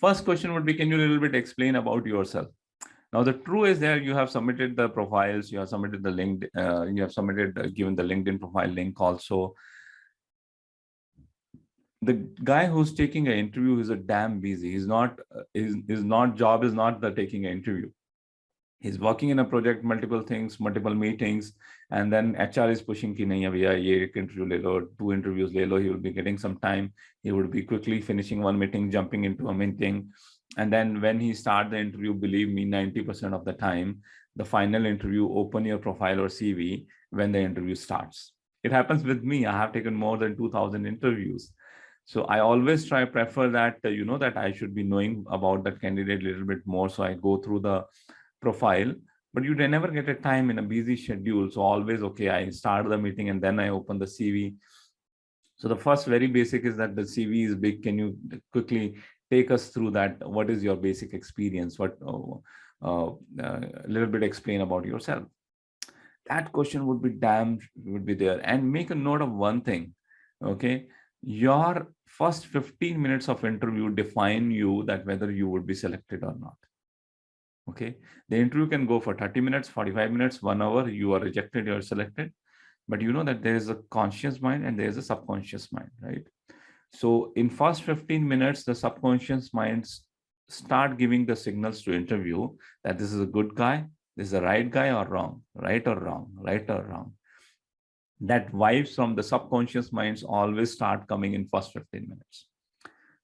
first question would be, can you a little bit explain about yourself? Now, the true is there, you have submitted the profiles, you have submitted the link, you have submitted, given the LinkedIn profile link also. The guy who's taking an interview is a damn busy. He's not, his not job is not the taking an interview. He's working in a project, multiple things, multiple meetings, and then HR is pushing ki nahi abhi ye ek interview le lo, 2 interviews le lo. He will be getting some time. He would be quickly finishing one meeting, jumping into a meeting. And then when he starts the interview, believe me, 90% of the time, the final interview, open your profile or CV when the interview starts. It happens with me. I have taken more than 2000 interviews. So I always prefer that, that I should be knowing about that candidate a little bit more. So I go through the profile, but you never get a time in a busy schedule. So always, okay, I start the meeting and then I open the CV. So the first very basic is that the CV is big. Can you quickly take us through that? What is your basic experience? What a little bit explain about yourself. That question would be there. And make a note of one thing. Okay, your first 15 minutes of interview define you that whether you would be selected or not. Okay, the interview can go for 30 minutes, 45 minutes, 1 hour. You are rejected, you are selected. But you know that there is a conscious mind and there is a subconscious mind, right? So in first 15 minutes, the subconscious minds start giving the signals to interview that this is a good guy, this is the right guy or wrong, right or wrong, right or wrong. That vibes from the subconscious minds always start coming in first 15 minutes,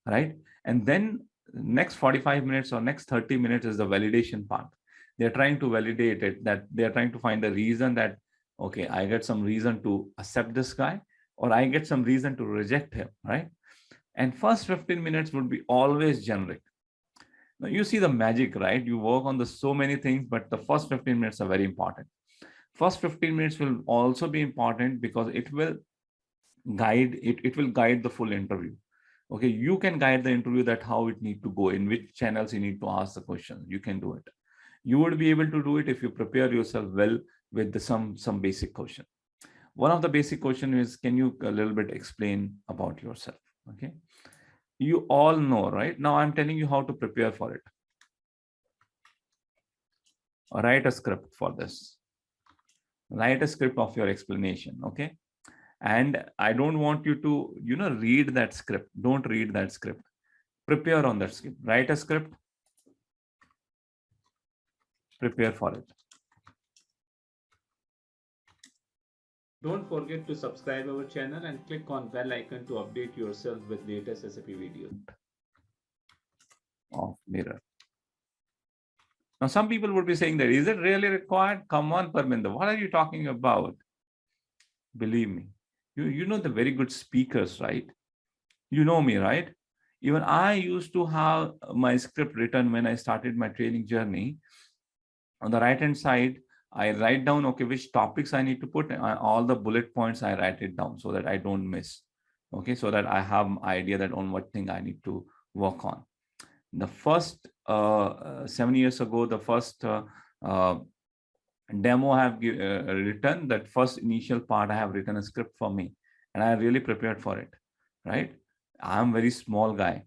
right? And then next 45 minutes or next 30 minutes is the validation part. They're trying to validate it, that they're trying to find a reason that, okay, I get some reason to accept this guy or I get some reason to reject him, right? And first 15 minutes would be always generic. Now you see the magic, right? You work on the so many things, but the first 15 minutes are very important. First 15 minutes will also be important because it will guide it will guide the full interview. Okay, you can guide the interview that how it need to go, in which channels you need to ask the questions. You can do it. You would be able to do it if you prepare yourself well with some basic question. One of the basic question is, can you a little bit explain about yourself? Okay, you all know, right? Now I'm telling you how to prepare for it. Write a script for this. Write a script of your explanation. Okay, and I don't want you to, read that script. Don't read that script. Prepare on that script. Write a script. Prepare for it. Don't forget to subscribe our channel and click on bell icon to update yourself with latest SAP videos. Off mirror. Now, some people would be saying that, is it really required? Come on, Parminder, what are you talking about? Believe me, you know the very good speakers, right? You know me, right? Even I used to have my script written when I started my training journey. On the right hand side, I write down, okay, which topics I need to put, all the bullet points, I write it down so that I don't miss. Okay, so that I have an idea that on what thing I need to work on. The first 7 years ago, the first demo I have written, that first initial part, I have written a script for me and I really prepared for it, right? I'm very small guy.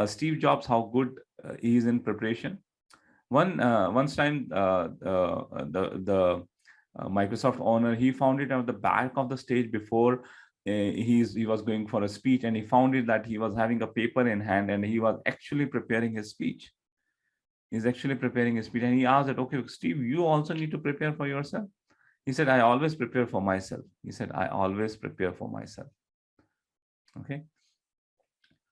Steve Jobs, how good he is in preparation. Once time, the Microsoft owner, he found it at the back of the stage before he was going for a speech, and he found it that he was having a paper in hand and he was actually preparing his speech. He's actually preparing his speech, and he asked that, okay, Steve, you also need to prepare for yourself. He said, I always prepare for myself. He said, I always prepare for myself. Okay.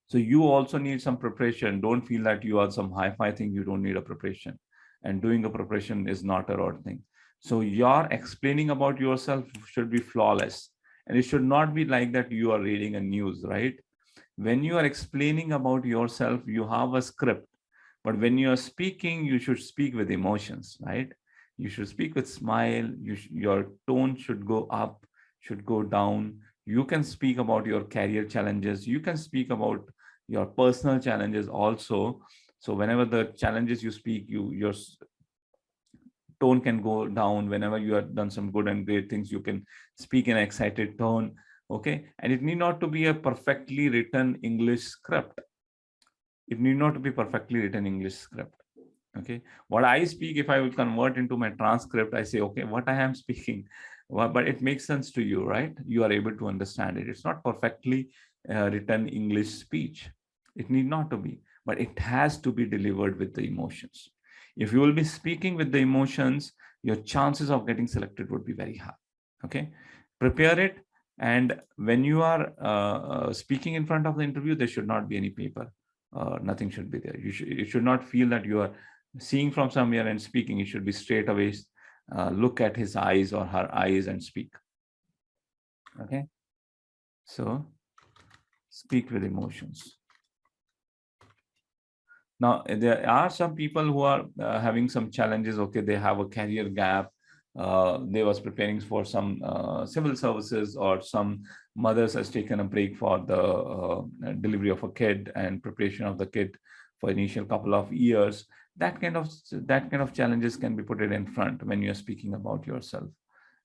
So you also need some preparation. Don't feel that you are some hi-fi thing. You don't need a preparation, and doing a preparation is not a wrong thing. So your explaining about yourself should be flawless, and it should not be like that you are reading a news, right? When you are explaining about yourself, you have a script, but when you are speaking, you should speak with emotions, right? You should speak with smile. Your tone should go up, should go down. You can speak about your career challenges. You can speak about your personal challenges also. So whenever the challenges you speak, your tone can go down. Whenever you have done some good and great things, you can speak in an excited tone. Okay, and it need not to be a perfectly written English script. It need not to be perfectly written English script. Okay, what I speak, if I will convert into my transcript, I say, okay, what I am speaking, but it makes sense to you, right? You are able to understand it. It's not perfectly written English speech. It need not to be, but it has to be delivered with the emotions. If you will be speaking with the emotions, your chances of getting selected would be very high. Okay, prepare it. And when you are speaking in front of the interview, there should not be any paper. Nothing should be there. You should not feel that you are seeing from somewhere and speaking. You should be straight away, look at his eyes or her eyes and speak. Okay, so speak with emotions. Now, there are some people who are having some challenges. Okay, they have a career gap. They was preparing for some civil services, or some mothers has taken a break for the delivery of a kid and preparation of the kid for initial couple of years. That kind of challenges can be put it in front when you are speaking about yourself.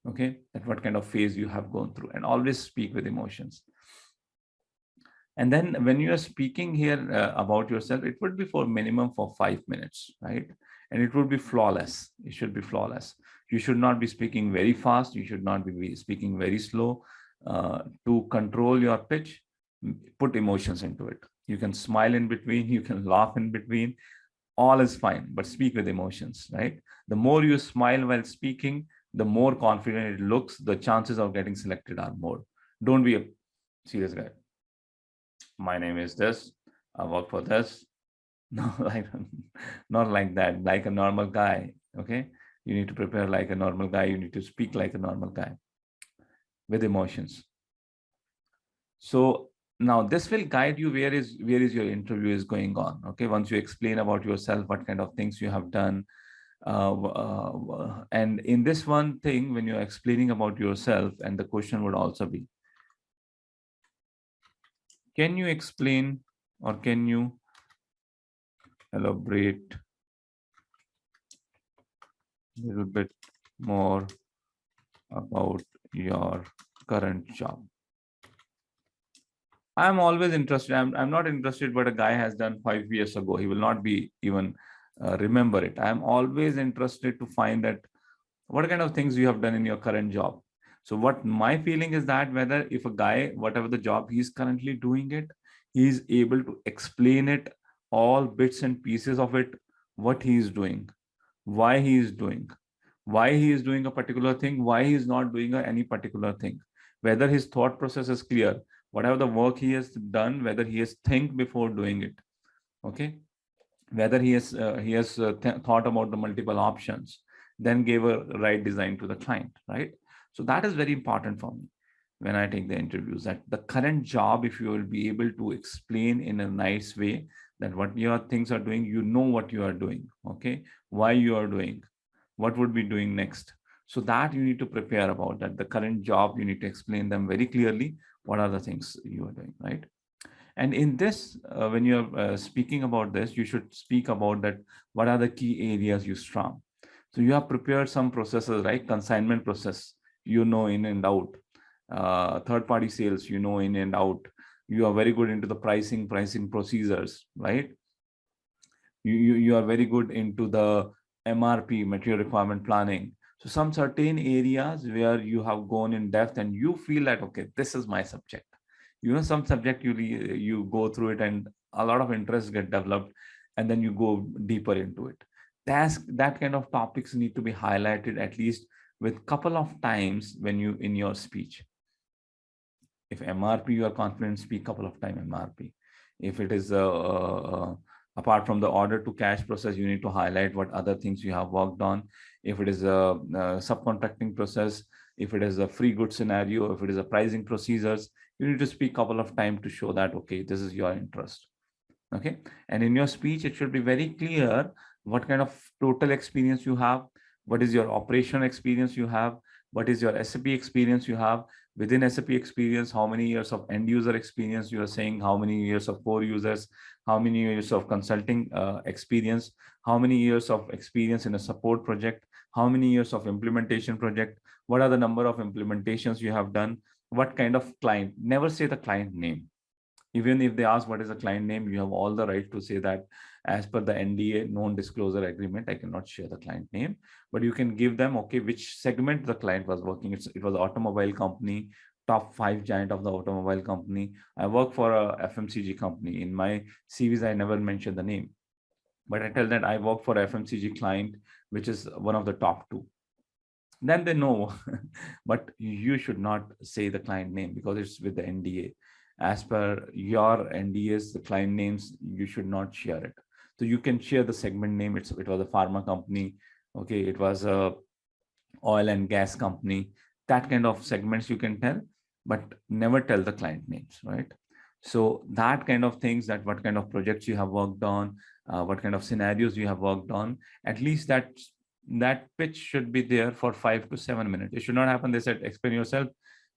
Okay, that what kind of phase you have gone through, and always speak with emotions. And then when you are speaking here about yourself, it would be for minimum for 5 minutes, right? And it would be flawless. It should be flawless. You should not be speaking very fast. You should not be speaking very slow. To control your pitch, put emotions into it. You can smile in between. You can laugh in between. All is fine, but speak with emotions, right? The more you smile while speaking, the more confident it looks. The chances of getting selected are more. Don't be a serious guy. My name is this, I work for this. No, like not like that, like a normal guy. Okay, you need to prepare like a normal guy. You need to speak like a normal guy with emotions. So now this will guide you where is your interview is going on. Okay, once you explain about yourself, what kind of things you have done, and in this one thing, when you're explaining about yourself, and the question would also be, can you explain, or can you elaborate a little bit more about your current job? I'm always interested. I'm not interested what a guy has done 5 years ago. He will not be even remember it. I'm always interested to find that what kind of things you have done in your current job. So what my feeling is that whether if a guy, whatever the job he's currently doing it, he's able to explain it, all bits and pieces of it, what he is doing, why he is doing, why he is doing a particular thing, why he is not doing any particular thing, whether his thought process is clear, whatever the work he has done, whether he has think before doing it. Okay, whether he has thought about the multiple options, then gave a right design to the client, right? So that is very important for me when I take the interviews, that the current job, if you will be able to explain in a nice way that what your things are doing, you know what you are doing, okay, why you are doing, what would be doing next. So that you need to prepare about that. The current job, you need to explain them very clearly what are the things you are doing, right? And in this, when you're speaking about this, you should speak about that. What are the key areas you strong? So you have prepared some processes, right? Consignment process, you know, in and out. Third party sales, you know, in and out. You are very good into the pricing procedures, right? You are very good into the MRP, material requirement planning. So some certain areas where you have gone in depth and you feel that, okay, this is my subject. You know, some subject you go through it and a lot of interest get developed, and then you go deeper into it. That kind of topics need to be highlighted at least with couple of times when you in your speech. If MRP, you are confident, speak couple of time MRP. If it is apart from the order to cash process, you need to highlight what other things you have worked on. If it is a subcontracting process, if it is a free good scenario, if it is a pricing procedures, you need to speak couple of time to show that, okay, this is your interest. Okay, and in your speech it should be very clear what kind of total experience you have, what is your operational experience you have, what is your SAP experience you have. Within SAP experience, how many years of end user experience you are saying, how many years of core users, how many years of consulting experience, how many years of experience in a support project, how many years of implementation project, what are the number of implementations you have done, what kind of client. Never say the client name. Even if they ask what is the client name, you have all the right to say that as per the NDA, non-disclosure agreement, I cannot share the client name, but you can give them, okay, which segment the client was working. It was an automobile company, top 5 giant of the automobile company. I work for a FMCG company. In my CVs, I never mention the name, but I tell that I work for FMCG client, which is one of the top 2. Then they know. But you should not say the client name because it's with the NDA. As per your NDAs, the client names, you should not share it. So you can share the segment name. It was a pharma company. Okay, it was a oil and gas company. That kind of segments you can tell, but never tell the client names, right? So that kind of things, that what kind of projects you have worked on, what kind of scenarios you have worked on, at least that pitch should be there for 5 to 7 minutes. It should not happen. They said, explain yourself.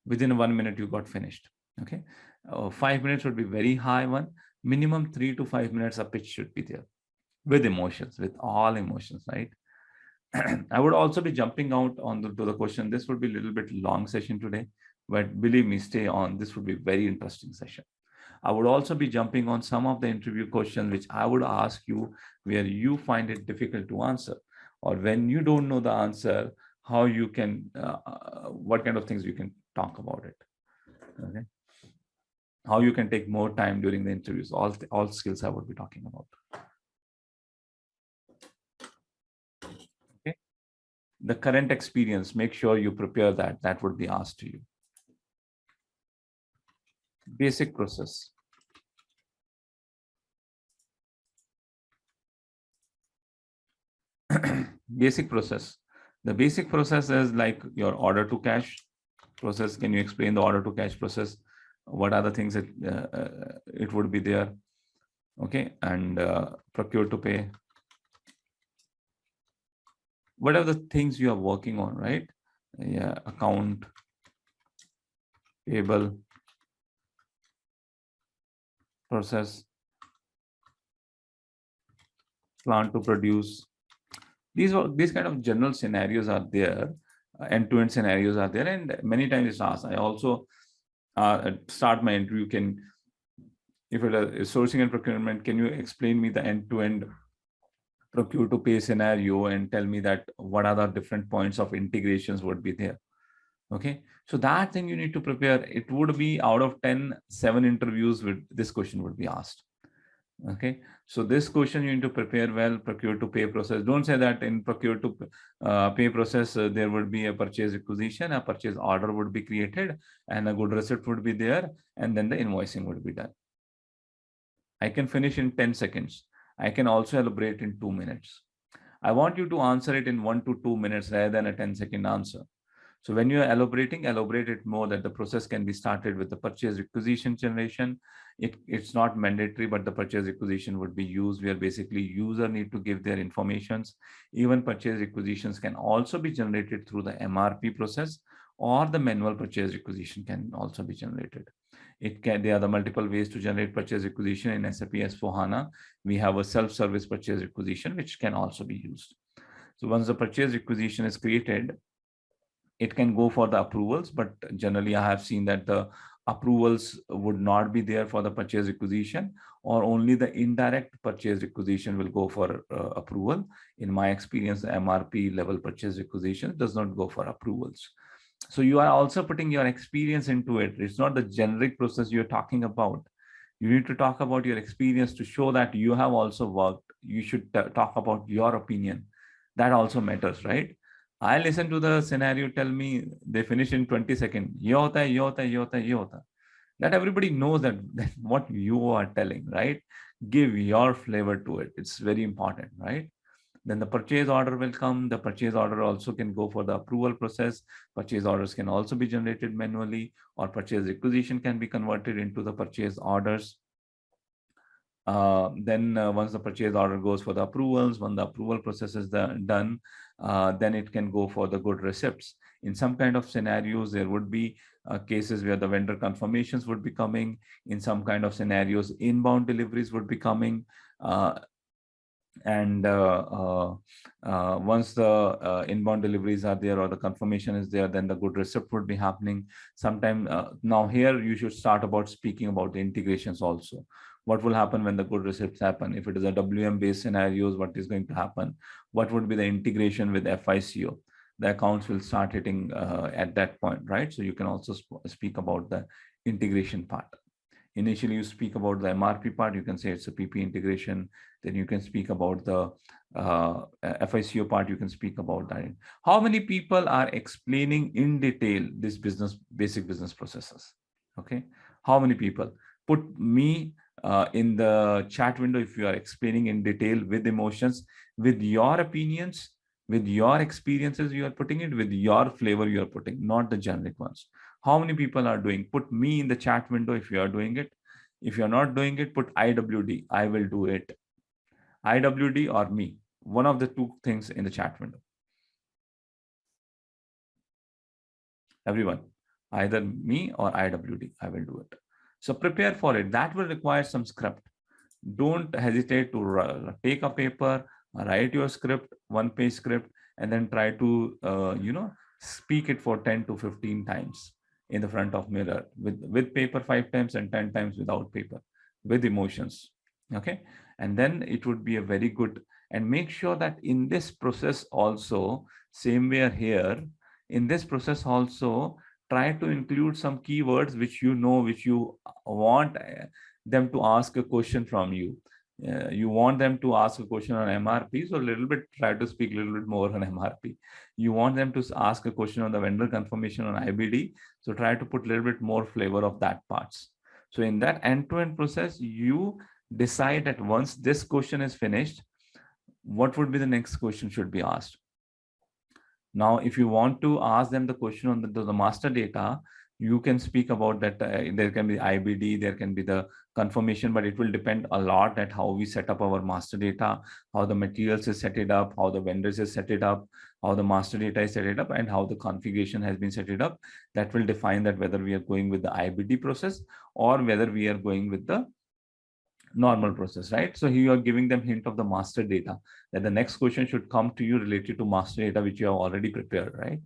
Within 1 minute, you got finished. Okay. 5 minutes would be very high one. Minimum 3 to 5 minutes, a pitch should be there with emotions, with all emotions, right? I would also be jumping out on to the question. This would be a little bit long session today, but believe me, stay on. This would be very interesting session. I would also be jumping on some of the interview questions which I would ask you where you find it difficult to answer, or when you don't know the answer, how you can, what kind of things you can talk about it. Okay. How you can take more time during the interviews. All skills I would be talking about. Okay. The current experience, make sure you prepare that. That would be asked to you. Basic process. Basic process. The basic process is like your order to cash process. Can you explain the order to cash process? What are the things that it would be there? Okay, and procure to pay. What are the things you are working on, right? Yeah, account, payable, process, plan to produce. These kind of general scenarios are there, end-to-end scenarios are there, and many times it's asked. I also start my interview. If it is sourcing and procurement, can you explain me the end-to-end procure to pay scenario and tell me that what are the different points of integrations would be there? Okay, so that thing you need to prepare. It would be out of 10, 7 interviews with this question would be asked. Okay, so this question you need to prepare well. Procure to pay process. Don't say that in procure to pay process there would be a purchase requisition, a purchase order would be created, and a good receipt would be there, and then the invoicing would be done. I can finish in 10 seconds. I can also elaborate in 2 minutes. I want you to answer it in 1 to 2 minutes rather than a 10-second answer. So when you are elaborating, elaborate it more, that the process can be started with the purchase requisition generation. It's not mandatory, but the purchase requisition would be used where basically user need to give their informations. Even purchase requisitions can also be generated through the MRP process, or the manual purchase requisition can also be generated. There are the multiple ways to generate purchase requisition in SAP S/4HANA. We have a self-service purchase requisition, which can also be used. So once the purchase requisition is created, it can go for the approvals, but generally I have seen that the approvals would not be there for the purchase requisition, or only the indirect purchase requisition will go for approval. In my experience, the MRP level purchase requisition does not go for approvals. So you are also putting your experience into it. It's not the generic process you're talking about. You need to talk about your experience to show that you have also worked. You should talk about your opinion. That also matters, right? I listen to the scenario, tell me they finish in 20 seconds. Ye hota hai, ye hota hai, ye hota hai, ye hota hai. That everybody knows that what you are telling, right? Give your flavor to it. It's very important, right? Then the purchase order will come. The purchase order also can go for the approval process. Purchase orders can also be generated manually, or purchase requisition can be converted into the purchase orders. Then once the purchase order goes for the approvals, when the approval process is done, then it can go for the good receipts. In some kind of scenarios, there would be cases where the vendor confirmations would be coming. In some kind of scenarios, inbound deliveries would be coming. And once the inbound deliveries are there or the confirmation is there, then the good receipt would be happening sometime. Now here you should start about speaking about the integrations also. What will happen when the good receipts happen? If it is a WM based scenarios, what is going to happen? What would be the integration with FICO? The accounts will start hitting at that point, right? So you can also speak about the integration part. Initially, you speak about the MRP part, you can say it's a PP integration. Then you can speak about the FICO part, you can speak about that. How many people are explaining in detail this basic business processes? Okay. How many people? Put me in the chat window if you are explaining in detail with emotions, with your opinions, with your experiences you are putting it, with your flavor you are putting, not the generic ones. How many people are doing? Put me in the chat window if you are doing it. If you're not doing it, put IWD. I will do it. IWD or me. One of the two things in the chat window. Everyone. Either me or IWD. I will do it. So prepare for it. That will require some script. Don't hesitate to take a paper, write your script, one-page script, and then try to, speak it for 10 to 15 times in the front of mirror with paper 5 times and 10 times without paper, with emotions. Okay. And then it would be a very good, and make sure that in this process also, same way here, in this process also, try to include some keywords which which you want them to ask a question from you. You want them to ask a question on MRP, so a little bit, try to speak a little bit more on MRP. You want them to ask a question on the vendor confirmation on IBD, so try to put a little bit more flavor of that parts. So in that end-to-end process, you decide that once this question is finished, what would be the next question should be asked. Now, if you want to ask them the question on the master data, you can speak about that. There can be IBD, there can be the confirmation, but it will depend a lot at how we set up our master data, how the materials is set it up, how the vendors is set it up, how the master data is set it up, and how the configuration has been set it up. That will define that whether we are going with the IBD process or whether we are going with the normal process, right? So here you are giving them hint of the master data, that the next question should come to you related to master data, which you have already prepared, right?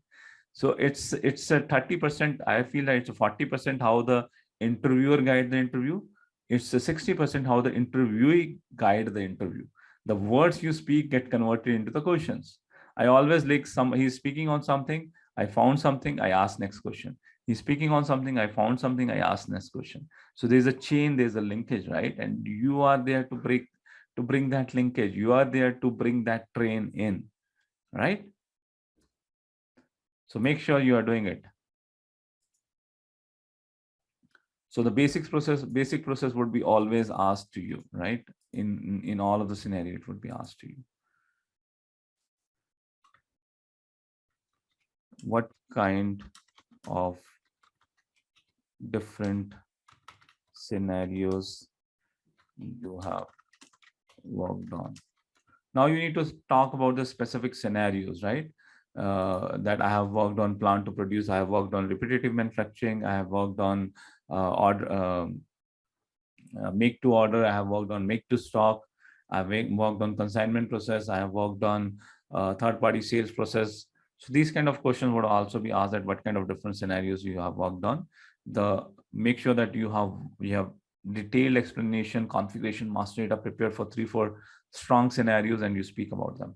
So it's a 30%. I feel that it's a 40% how the interviewer guide the interview. It's a 60% how the interviewee guide the interview. The words you speak get converted into the questions. I always like he's speaking on something, I found something, I ask next question. He's speaking on something, I found something, I ask next question. So there's a chain, there's a linkage, right? And you are there to bring that linkage. You are there to bring that train in, right? So make sure you are doing it. So the basic process would be always asked to you, right? In all of the scenario, it would be asked to you. What kind of different scenarios you have worked on? Now you need to talk about the specific scenarios, right? That I have worked on plant to produce, I have worked on repetitive manufacturing, I have worked on make to order, I have worked on make to stock, I've worked on consignment process, I have worked on third-party sales process. So these kind of questions would also be asked, at what kind of different scenarios you have worked on. Make sure that you have detailed explanation, configuration, master data prepared for 3-4 strong scenarios, and you speak about them.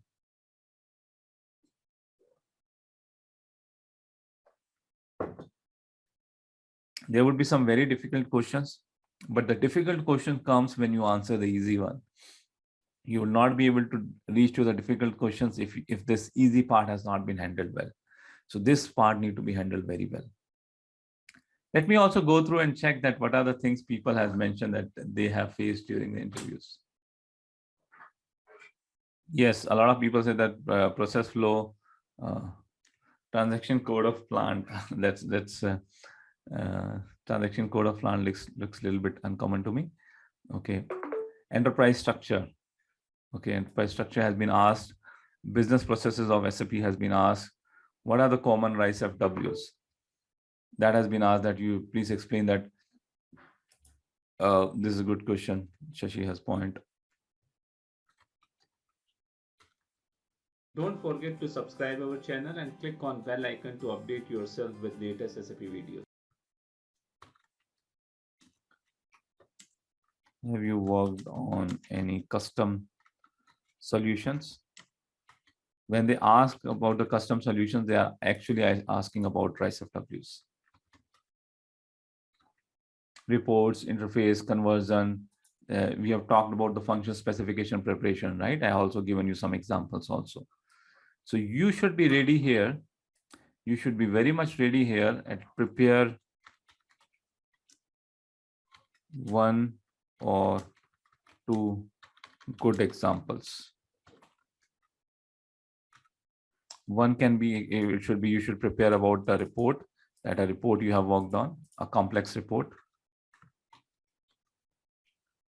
There would be some very difficult questions, but the difficult question comes when you answer the easy one. You will not be able to reach to the difficult questions if this easy part has not been handled well. So this part need to be handled very well. Let me also go through and check that what are the things people has mentioned that they have faced during the interviews. Yes, a lot of people say that process flow, transaction code of plant. that's transaction code of plant looks a little bit uncommon to me. Okay, enterprise structure. Okay, enterprise structure has been asked. Business processes of SAP has been asked. What are the common RISE FWs? That has been asked, that you please explain that. This is a good question. Shashi has point. Don't forget to subscribe our channel and click on bell icon to update yourself with latest SAP videos. Have you worked on any custom solutions? When they ask about the custom solutions, they are actually asking about RISE-FWs. Reports, interface, conversion. We have talked about the function specification preparation, right? I also given you some examples also. So you should be ready here. You should be very much ready here and prepare one or two good examples. One can be, it should be, you should prepare about the report, that a report you have worked on, a complex report.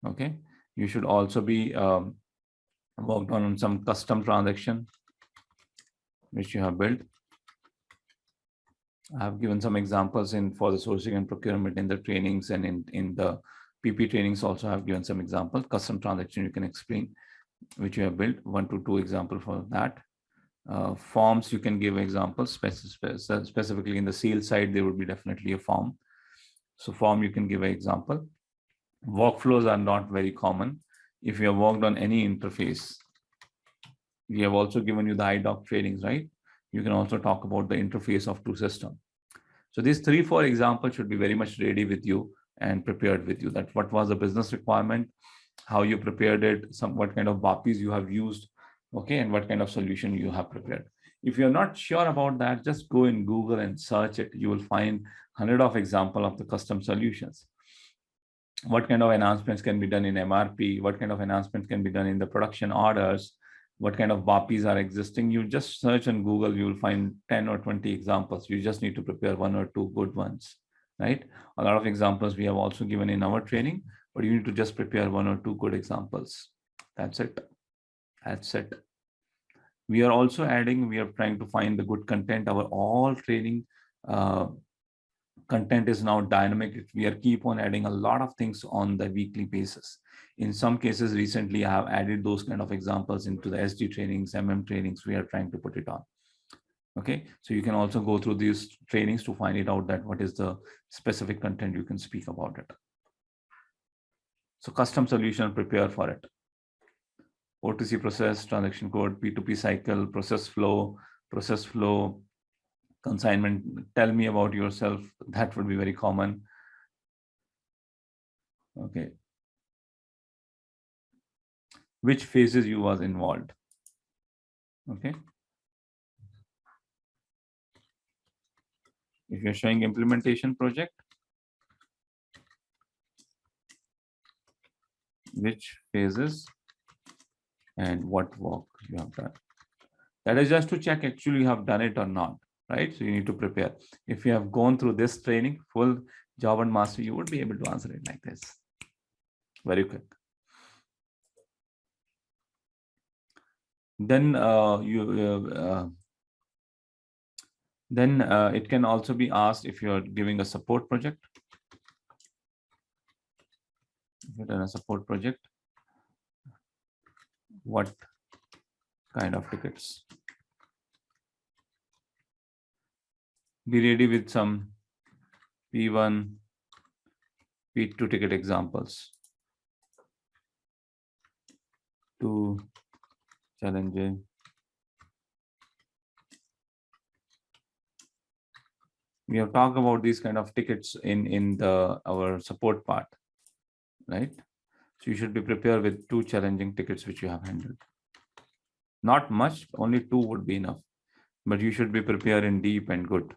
Okay. You should also be worked on some custom transaction which you have built. I have given some examples for the sourcing and procurement in the trainings, and in the PP trainings also I have given some examples. Custom transaction you can explain which you have built, 1 to 2 examples for that. Forms you can give examples, specifically in the sales side there would be definitely a form. So form you can give an example. Workflows are not very common. If you have worked on any interface, we have also given you the IDOC trainings, right? You can also talk about the interface of two systems. So these 3-4 examples should be very much ready with you and prepared with you, that what was the business requirement, how you prepared it, what kind of BAPIs you have used, okay, and what kind of solution you have prepared. If you're not sure about that, just go in Google and search it. You will find 100 of examples of the custom solutions. What kind of enhancements can be done in MRP? What kind of enhancements can be done in the production orders? What kind of BAPIs are existing? You just search on Google, you will find 10 or 20 examples. You just need to prepare 1 or 2 good ones, right? A lot of examples we have also given in our training, but you need to just prepare 1 or 2 good examples. That's it. That's it. We are also adding, we are trying to find the good content. Our all training content is now dynamic. We are keep on adding a lot of things on the weekly basis. In some cases, recently I have added those kind of examples into the SD trainings, MM trainings. We are trying to put it on. Okay, so you can also go through these trainings to find it out that what is the specific content you can speak about it. So custom solution, prepare for it. OTC process, transaction code, P2P cycle, process flow, consignment. Tell me about yourself. That would be very common. Okay. Which phases you was involved? Okay. If you're showing implementation project, which phases and what work you have done. That is just to check actually you have done it or not, right? So you need to prepare. If you have gone through this training, full job and mastery, you would be able to answer it like this. Very quick. Then it can also be asked if you're giving a support project. If you've done a support project, what kind of tickets? Be ready with some P1, P2 ticket examples. Too challenging. We have talked about these kind of tickets in our support part, right? So you should be prepared with 2 challenging tickets which you have handled. Not much, only 2 would be enough, but you should be prepared in deep and good.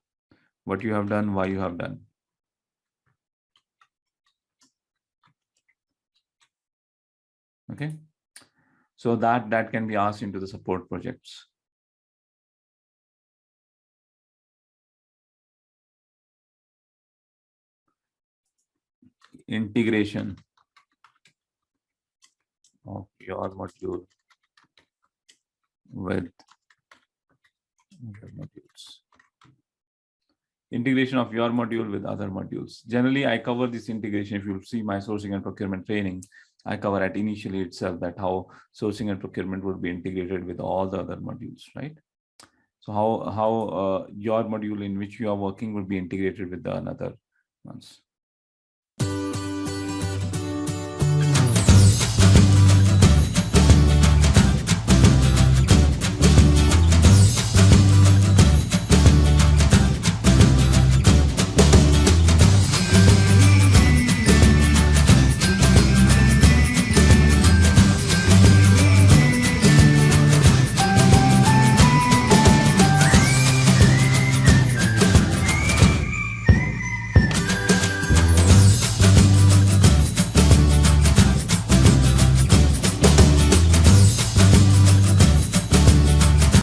What you have done, why you have done. Okay, so that can be asked into the support projects. Integration of your module with other modules. Integration of your module with other modules. Generally, I cover this integration. If you see my sourcing and procurement training, I cover at initially itself that how sourcing and procurement would be integrated with all the other modules, right? So how your module in which you are working would be integrated with the another ones.